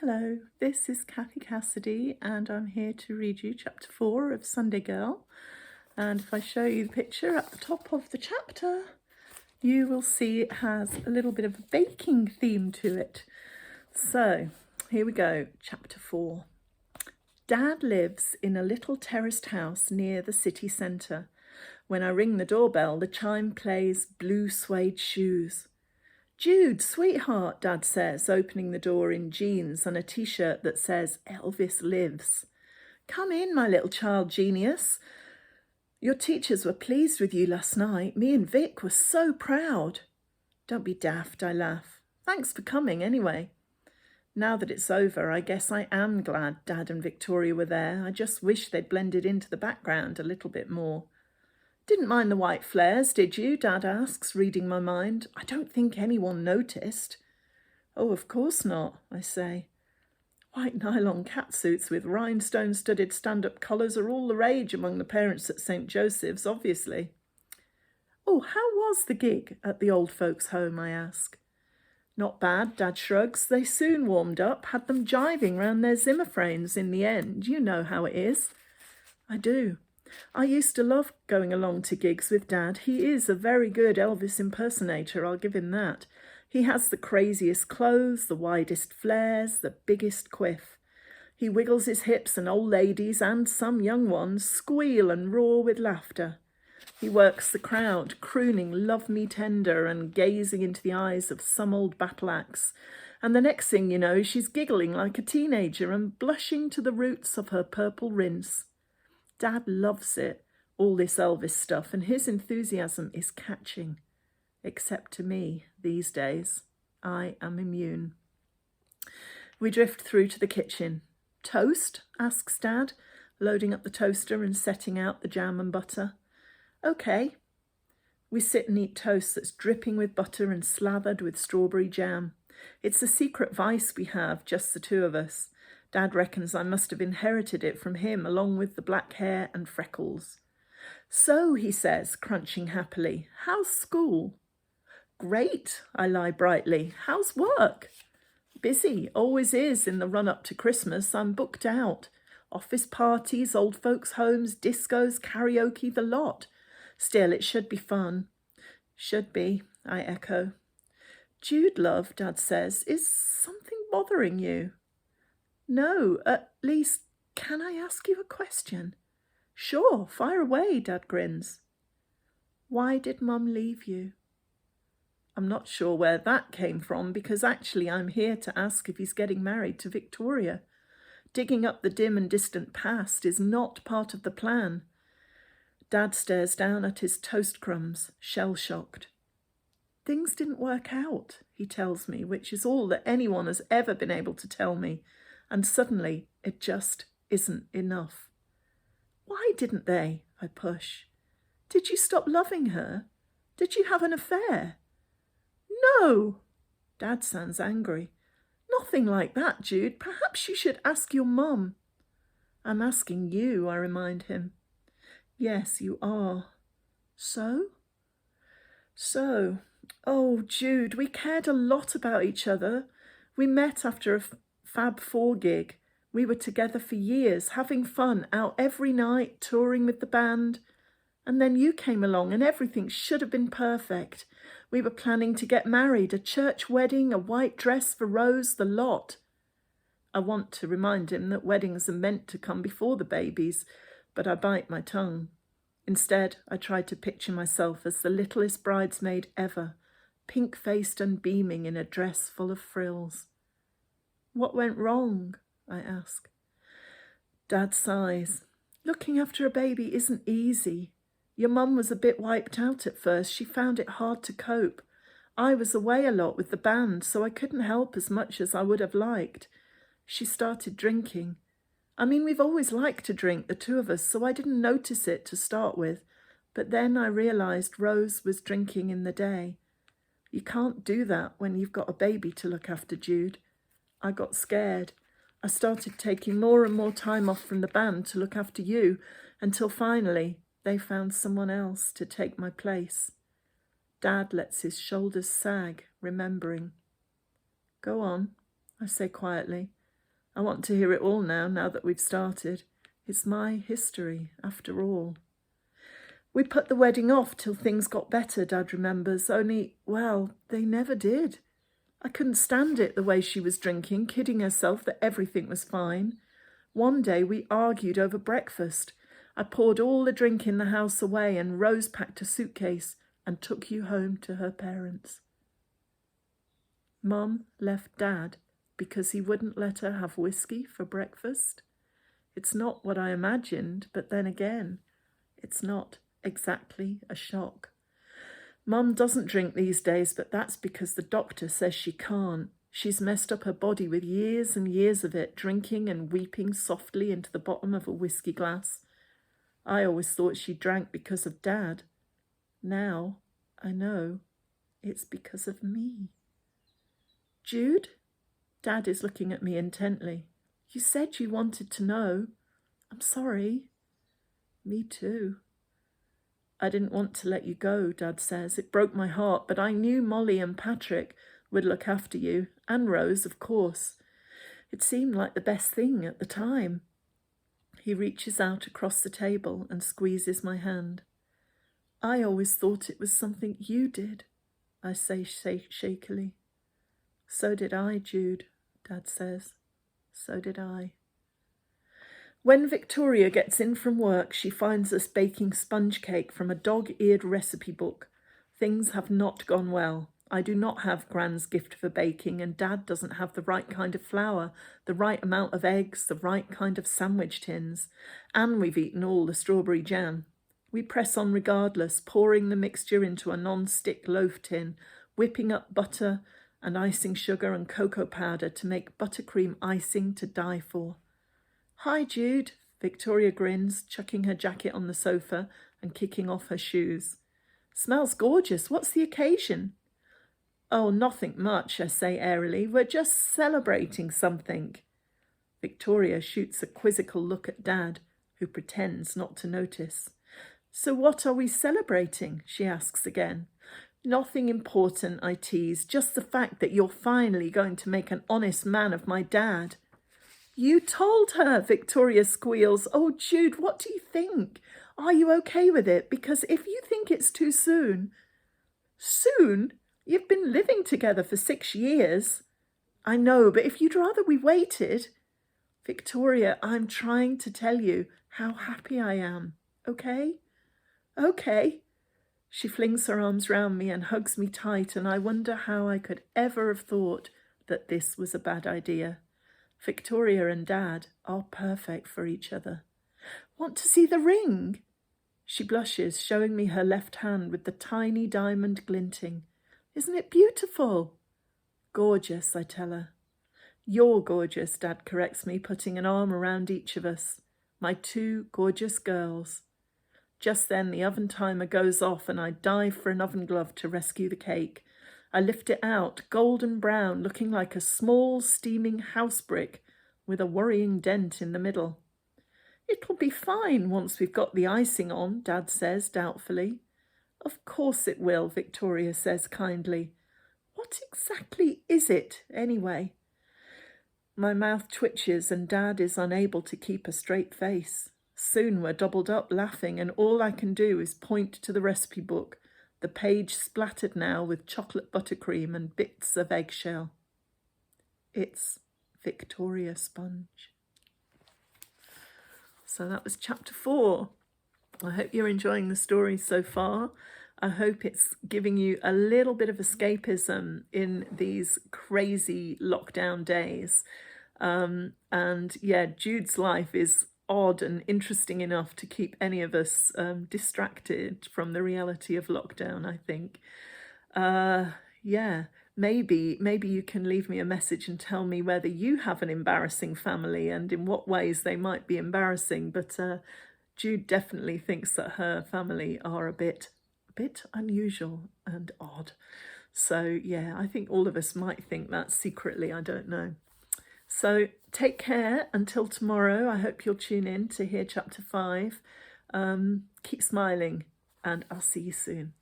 Hello, this is Cathy Cassidy and I'm here to read you chapter 4 of Sunday Girl. And if I show you the picture at the top of the chapter, you will see it has a little bit of a baking theme to it. So here we go, chapter 4. Dad lives in a little terraced house near the city centre. When I ring the doorbell, the chime plays Blue Suede Shoes. Jude, sweetheart, Dad says, opening the door in jeans and a t-shirt that says Elvis Lives. Come in, my little child genius. Your teachers were pleased with you last night. Me and Vic were so proud. Don't be daft, I laugh. Thanks for coming anyway. Now that it's over, I guess I am glad Dad and Victoria were there. I just wish they'd blended into the background a little bit more. Didn't mind the white flares, did you? Dad asks, reading my mind. I don't think anyone noticed. Oh, of course not, I say. White nylon catsuits with rhinestone-studded stand-up collars are all the rage among the parents at St. Joseph's, obviously. Oh, how was the gig at the old folks' home, I ask. Not bad, Dad shrugs. They soon warmed up, had them jiving round their Zimmer frames in the end. You know how it is. I do. I used to love going along to gigs with Dad. He is a very good Elvis impersonator, I'll give him that. He has the craziest clothes, the widest flares, the biggest quiff. He wiggles his hips and old ladies, and some young ones, squeal and roar with laughter. He works the crowd, crooning Love Me Tender and gazing into the eyes of some old battle axe. And the next thing you know, she's giggling like a teenager and blushing to the roots of her purple rinse. Dad loves it, all this Elvis stuff, and his enthusiasm is catching. Except to me, these days. I am immune. We drift through to the kitchen. Toast? Asks Dad, loading up the toaster and setting out the jam and butter. Okay. We sit and eat toast that's dripping with butter and slathered with strawberry jam. It's a secret vice we have, just the two of us. Dad reckons I must have inherited it from him, along with the black hair and freckles. So, he says, crunching happily, how's school? Great, I lie brightly. How's work? Busy, always is in the run-up to Christmas. I'm booked out. Office parties, old folks' homes, discos, karaoke, the lot. Still, it should be fun. Should be, I echo. Jude, love, Dad says, is something bothering you? No, at least, can I ask you a question? Sure, fire away, Dad grins. Why did Mum leave you? I'm not sure where that came from, because actually I'm here to ask if he's getting married to Victoria. Digging up the dim and distant past is not part of the plan. Dad stares down at his toast crumbs, shell-shocked. Things didn't work out, he tells me, which is all that anyone has ever been able to tell me. And suddenly, it just isn't enough. Why didn't they? I push. Did you stop loving her? Did you have an affair? No! Dad sounds angry. Nothing like that, Jude. Perhaps you should ask your mum. I'm asking you, I remind him. Yes, you are. So? So. Oh, Jude, we cared a lot about each other. We met after a Fab Four gig. We were together for years, having fun, out every night, touring with the band. And then you came along and everything should have been perfect. We were planning to get married, a church wedding, a white dress for Rose, the lot. I want to remind him that weddings are meant to come before the babies, but I bite my tongue. Instead, I try to picture myself as the littlest bridesmaid ever, pink-faced and beaming in a dress full of frills. What went wrong? I ask. Dad sighs. Looking after a baby isn't easy. Your mum was a bit wiped out at first. She found it hard to cope. I was away a lot with the band, so I couldn't help as much as I would have liked. She started drinking. I mean, we've always liked to drink, the two of us, so I didn't notice it to start with. But then I realised Rose was drinking in the day. You can't do that when you've got a baby to look after, Jude. I got scared. I started taking more and more time off from the band to look after you, until finally they found someone else to take my place. Dad lets his shoulders sag, remembering. Go on, I say quietly. I want to hear it all now that we've started. It's my history, after all. We put the wedding off till things got better, Dad remembers, only, well, they never did. I couldn't stand it, the way she was drinking, kidding herself that everything was fine. One day we argued over breakfast. I poured all the drink in the house away, and Rose packed a suitcase and took you home to her parents. Mum left Dad because he wouldn't let her have whiskey for breakfast. It's not what I imagined, but then again, it's not exactly a shock. Mum doesn't drink these days, but that's because the doctor says she can't. She's messed up her body with years and years of it, drinking and weeping softly into the bottom of a whiskey glass. I always thought she drank because of Dad. Now I know it's because of me. Jude? Dad is looking at me intently. You said you wanted to know. I'm sorry. Me too. I didn't want to let you go, Dad says. It broke my heart, but I knew Molly and Patrick would look after you, and Rose, of course. It seemed like the best thing at the time. He reaches out across the table and squeezes my hand. I always thought it was something you did, I say shakily. So did I, Jude, Dad says. So did I. When Victoria gets in from work, she finds us baking sponge cake from a dog-eared recipe book. Things have not gone well. I do not have Gran's gift for baking, and Dad doesn't have the right kind of flour, the right amount of eggs, the right kind of sandwich tins, and we've eaten all the strawberry jam. We press on regardless, pouring the mixture into a non-stick loaf tin, whipping up butter and icing sugar and cocoa powder to make buttercream icing to die for. Hi, Jude, Victoria grins, chucking her jacket on the sofa and kicking off her shoes. Smells gorgeous. What's the occasion? Oh, nothing much, I say airily. We're just celebrating something. Victoria shoots a quizzical look at Dad, who pretends not to notice. So what are we celebrating? She asks again. Nothing important, I tease, just the fact that you're finally going to make an honest man of my dad. You told her, Victoria squeals. Oh, Jude, what do you think? Are you okay with it? Because if you think it's too soon... Soon? You've been living together for 6 years. I know, but if you'd rather we waited... Victoria, I'm trying to tell you how happy I am, okay? Okay. She flings her arms round me and hugs me tight, and I wonder how I could ever have thought that this was a bad idea. Victoria and Dad are perfect for each other. Want to see the ring? She blushes, showing me her left hand with the tiny diamond glinting. Isn't it beautiful? Gorgeous, I tell her. You're gorgeous, Dad corrects me, putting an arm around each of us. My 2 gorgeous girls. Just then the oven timer goes off and I dive for an oven glove to rescue the cake. I lift it out, golden brown, looking like a small steaming house brick with a worrying dent in the middle. It'll be fine once we've got the icing on, Dad says doubtfully. Of course it will, Victoria says kindly. What exactly is it, anyway? My mouth twitches and Dad is unable to keep a straight face. Soon we're doubled up laughing, and all I can do is point to the recipe book, the page splattered now with chocolate buttercream and bits of eggshell. It's Victoria sponge. So that was chapter 4. I hope you're enjoying the story so far. I hope it's giving you a little bit of escapism in these crazy lockdown days. And yeah, Jude's life is odd and interesting enough to keep any of us distracted from the reality of lockdown, I think. Yeah, maybe you can leave me a message and tell me whether you have an embarrassing family and in what ways they might be embarrassing. But Jude definitely thinks that her family are a bit unusual and odd. So yeah, I think all of us might think that secretly, I don't know. So take care until tomorrow. I hope you'll tune in to hear chapter 5. Keep smiling and I'll see you soon.